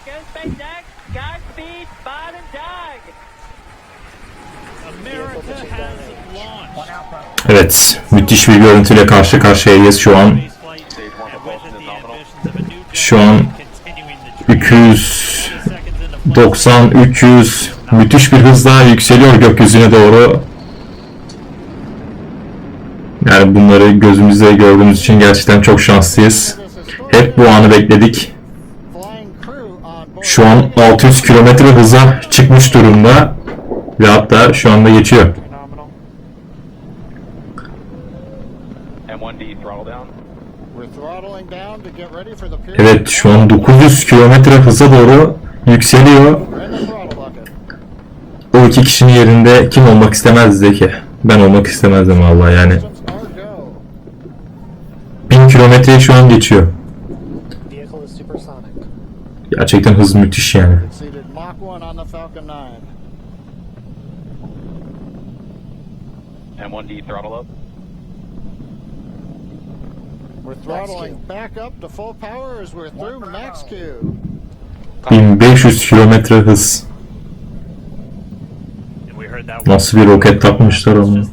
Go SpaceX, Godspeed, Bob and Doug. America has launched. Evet, müthiş bir görüntüyle karşı karşıyayız şu an. Şu an 290, 300 müthiş bir hızla yükseliyor gökyüzüne doğru. Yani bunları gözümüzde gördüğümüz için gerçekten çok şanslıyız. Hep bu anı bekledik. Şu an 600 kilometre hıza çıkmış durumda ve hatta şu anda geçiyor. Evet, şu an 900 kilometre hıza doğru yükseliyor. O iki kişinin yerinde kim olmak istemezdi ki? Ben olmak istemezdim vallahi yani. 1000 kilometreyi şu an geçiyor. Gerçekten hız müthiş yani. M1D throttle up. We're throttling back up to full power as we're through max Q. 1500 kilometre hız. Nasıl bir roket takmışlar onu.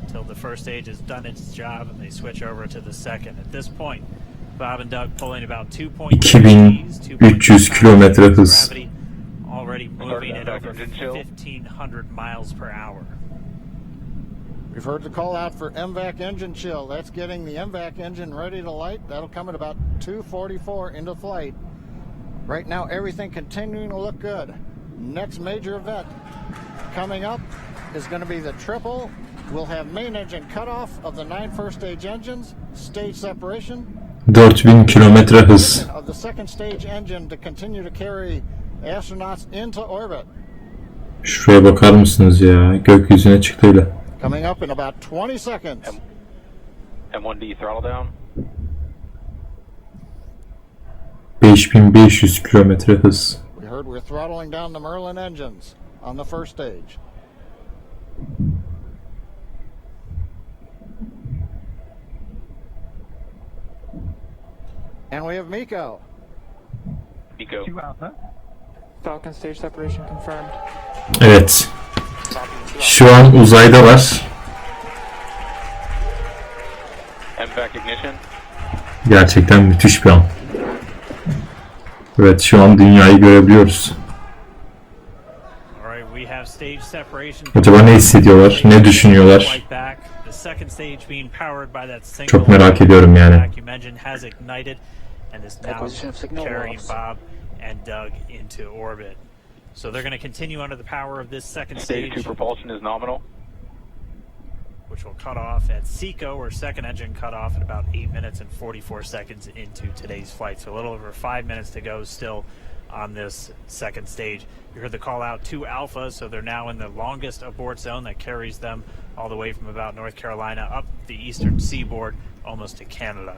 Until the first stage has done its job and they switch over to the second. At this point, Bob and Doug pulling about 2300 kilometre hız. Already moving at over 1500 miles per hour. We've heard the call out for MVAC engine chill. That's getting the MVAC engine ready to light. That'll come at about 2:44 into flight. Right now, everything continuing to look good. Next major event coming up is going to be the triple. We'll have main engine cutoff of the 9 first stage engines, stage separation. 4000 kilometre hız. Of the second stage engine to continue to carry astronauts into orbit. Şuraya bakar mısınız ya? Gökyüzüne çıktı öyle. Coming up in about 20 seconds. M1D throttle down. 5500 kilometre hız. We heard we're throttling down the Merlin engines on the first stage. And we have Miko. Miko. 2 Alpha. Falcon stage separation confirmed. Evet. Şu an uzaydalar. MVAC ignition. Gerçekten müthiş bir an. Evet, şu an dünyayı görebiliyoruz. Acaba ne hissediyorlar, ne düşünüyorlar? Çok merak ediyorum yani. So they're going to continue under the power of this second stage. Stage 2 propulsion is nominal. Which will cut off at SECO, or second engine cut off, at about 8 minutes and 44 seconds into today's flight. So a little over 5 minutes to go still on this second stage. You heard the call out to Alpha, so they're now in the longest abort zone that carries them all the way from about North Carolina up the eastern seaboard almost to Canada.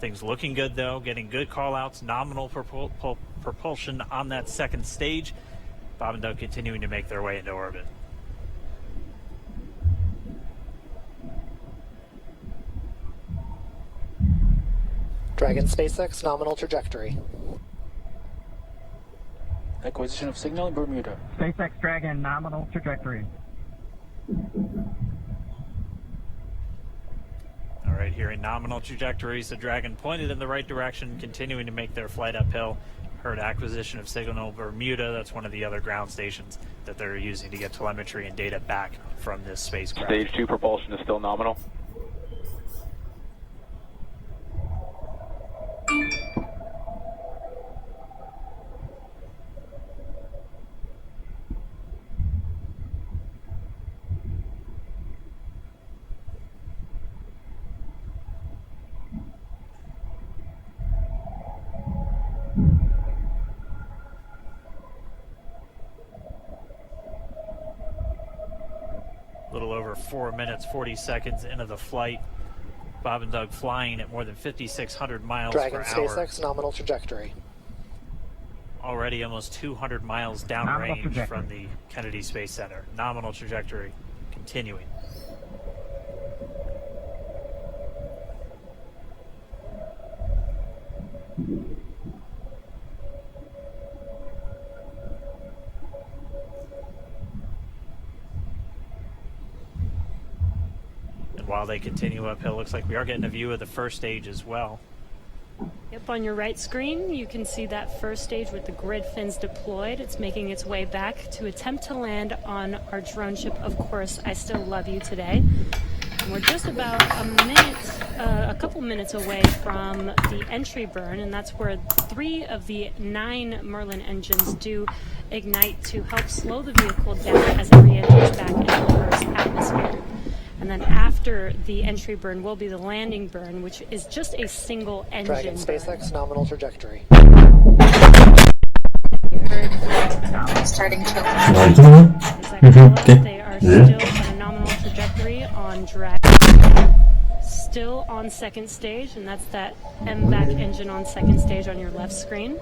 Things looking good though, getting good call outs, nominal propulsion on that second stage. Bob and Doug continuing to make their way into orbit. Dragon SpaceX nominal trajectory. Acquisition of signal in Bermuda. SpaceX Dragon nominal trajectory. All right, here in nominal trajectories, the Dragon pointed in the right direction, continuing to make their flight uphill. Heard acquisition of signal Bermuda. That's one of the other ground stations that they're using to get telemetry and data back from this spacecraft. Stage 2 propulsion is still nominal. A little over 4 minutes, 40 seconds into the flight. Bob and Doug flying at more than 5,600 miles Dragon per hour. SpaceX nominal trajectory. Already almost 200 miles downrange from the Kennedy Space Center. Nominal trajectory continuing. And while they continue uphill, looks like we are getting a view of the first stage as well. Yep, on your right screen, you can see that first stage with the grid fins deployed. It's making its way back to attempt to land on our drone ship, Of Course, I Still Love You today. And we're just about a couple minutes away from the entry burn, and that's where 3 of the 9 Merlin engines do ignite to help slow the vehicle down as it re-enters back into the Earth's atmosphere. And then after the entry burn will be the landing burn, which is just a single engine Dragon burn. SpaceX nominal trajectory. Starting to Oldu mu? Exactly. They are still on a nominal trajectory on Dragon. Still on second stage, and that's that MVAC engine on second stage on your left screen.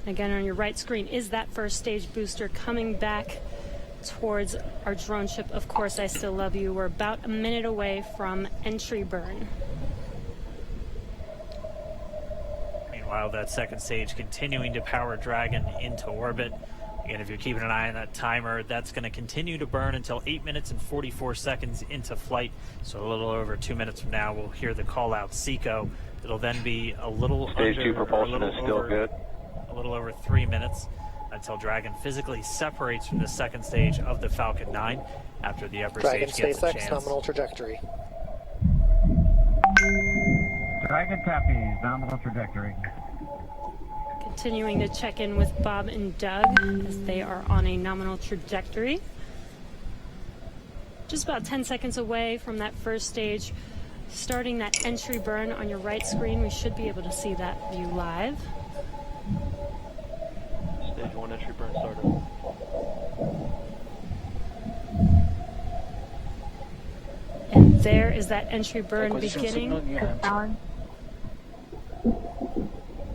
Again, on your right screen is that first stage booster coming back towards our drone ship. Of Course, I Still Love You. We're about a minute away from entry burn. Meanwhile, that second stage continuing to power Dragon into orbit. Again, if you're keeping an eye on that timer, that's going to continue to burn until 8 minutes and 44 seconds into flight. So a little over 2 minutes from now, we'll hear the call out SECO. It'll then be a little Stage under, 2 propulsion is still good. A little over 3 minutes until Dragon physically separates from the second stage of the Falcon 9 after the upper Dragon stage gets a SpaceX chance. nominal trajectory. Dragon copies, nominal trajectory. Continuing to check in with Bob and Doug as they are on a nominal trajectory. Just about 10 seconds away from that first stage. Starting that entry burn on your right screen, we should be able to see that view live. Stage 1 entry burn started. And there is that entry burn Acquisition signal beginning. unit.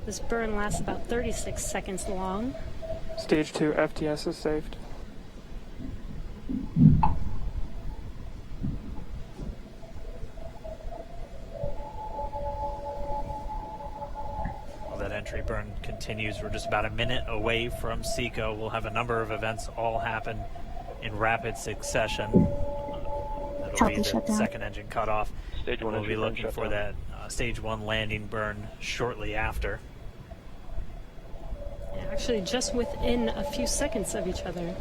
This burn lasts about 36 seconds long. Stage 2 FTS is saved. While that entry burn continues, we're just about a minute away from SECO. We'll have a number of events all happen in rapid succession. That'll be the second engine cutoff. Stage 1 We'll entry be burn looking shut for down. that stage 1 landing burn shortly after. Actually, just within a few seconds of each other.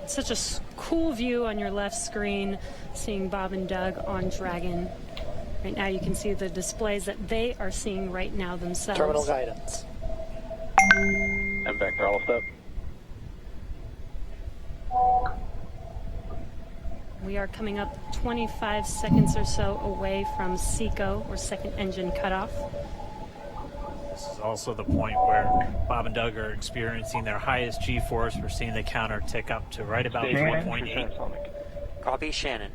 Such a cool view on your left screen, seeing Bob and Doug on Dragon. Right now you can see the displays that they are seeing right now themselves. Terminal guidance. MVAC throttle step. We are coming up 25 seconds or so away from SECO, or second engine cutoff. This is also the point where Bob and Doug are experiencing their highest G-force. We're seeing the counter tick up to right about Stage 1 entry 1.8. transonic. Copy, Shannon.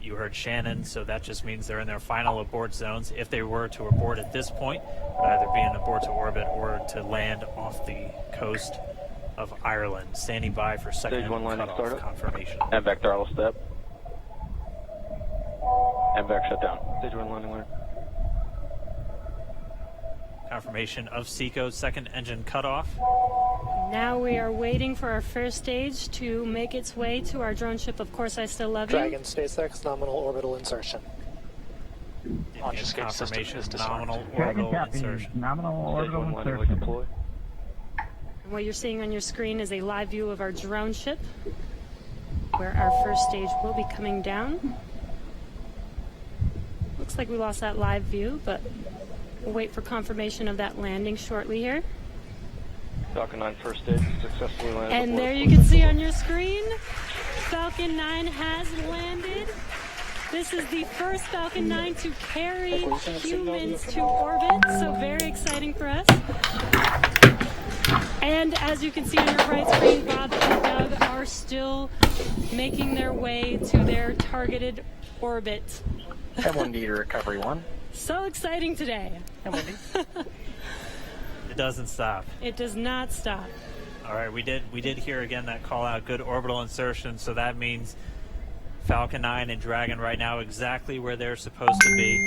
You heard Shannon, so that just means they're in their final abort zones. If they were to abort at this point, it would either be an abort to orbit or to land off the coast of Ireland. Standing by for second Stage 1 landing cutoff startup. confirmation. MVAC throttle step. MVAC shut down. Stage 1 landing line. Confirmation of SECO's second engine cutoff. Now we are waiting for our first stage to make its way to our drone ship. Of Course, I Still Love You. Dragon SpaceX nominal orbital insertion. Launch Again, escape system confirmation is disarmed. nominal Dragon orbital copies, insertion. nominal Stage orbital 1 landing leg insertion. deploy. And what you're seeing on your screen is a live view of our drone ship, where our first stage will be coming down. Looks like we lost that live view, but we'll wait for confirmation of that landing shortly here. Falcon 9 first stage successfully landed. And before there the you flight can see deploy. on your screen, Falcon 9 has landed. This is the first Falcon 9 to carry humans to orbit, so very exciting for us. And as you can see on your right screen, Bob and Doug are still making their way to their targeted orbit. M1D to recovery 1. So exciting today. It doesn't stop. It does not stop. All right, we did hear again that call out, good orbital insertion, so that means Falcon 9 and Dragon right now exactly where they're supposed to be.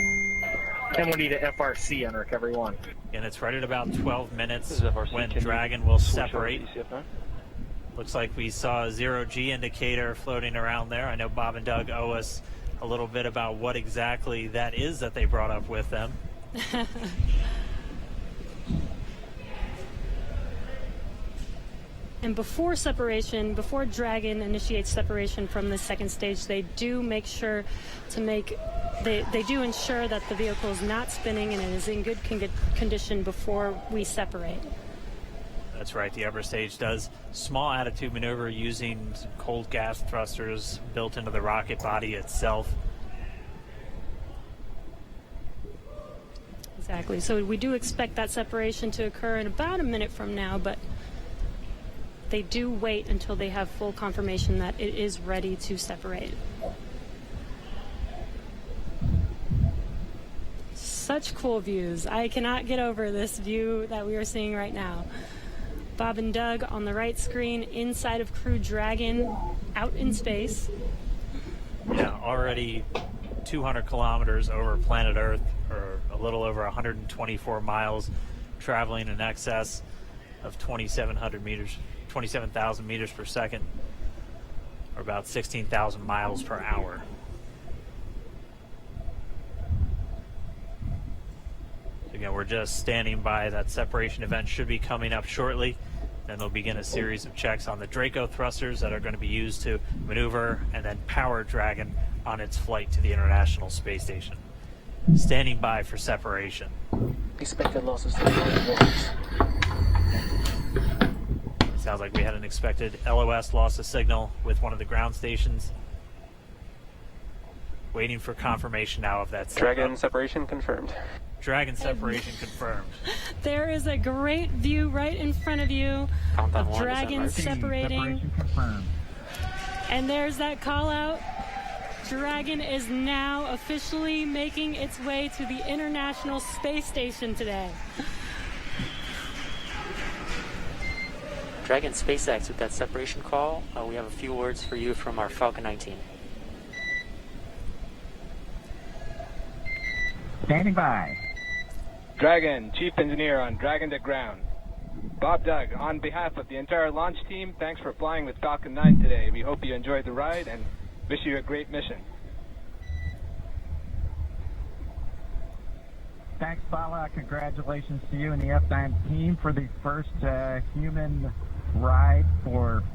M1D to FRC on recovery 1. And it's right at about 12 minutes This is FRC. when Can you Dragon will switch over separate. to ECF9? Looks like we saw a 0G indicator floating around there. I know Bob and Doug owe us a little bit about what exactly that is that they brought up with them. And before separation, before Dragon initiates separation from the second stage, they do make sure to they do ensure that the vehicle is not spinning and it is in good condition before we separate. That's right, the upper stage does small attitude maneuver using some cold gas thrusters built into the rocket body itself. Exactly, so we do expect that separation to occur in about a minute from now, but they do wait until they have full confirmation that it is ready to separate. Such cool views. I cannot get over this view that we are seeing right now. Bob and Doug on the right screen, inside of Crew Dragon, out in space. Yeah, already 200 kilometers over planet Earth, or a little over 124 miles, traveling in excess of 2,700 meters. 27,000 meters per second, or about 16,000 miles per hour. So again, we're just standing by. That separation event should be coming up shortly. Then they'll begin a series of checks on the Draco thrusters that are going to be used to maneuver and then power Dragon on its flight to the International Space Station. Standing by for separation. Expected losses to the Sounds like we had an expected LOS loss of signal with one of the ground stations. Waiting for confirmation now of that. Dragon separation confirmed. Dragon separation confirmed. There is a great view right in front of you of Dragon separating. Separation confirmed. And there's that call out. Dragon is now officially making its way to the International Space Station today. Dragon SpaceX with that separation call. We have a few words for you from our Falcon 19. Standing by. Dragon, Chief Engineer on Dragon to Ground. Bob Doug, on behalf of the entire launch team, thanks for flying with Falcon 9 today. We hope you enjoyed the ride and wish you a great mission. Thanks, Bala. Congratulations to you and the F9 team for the first human ride for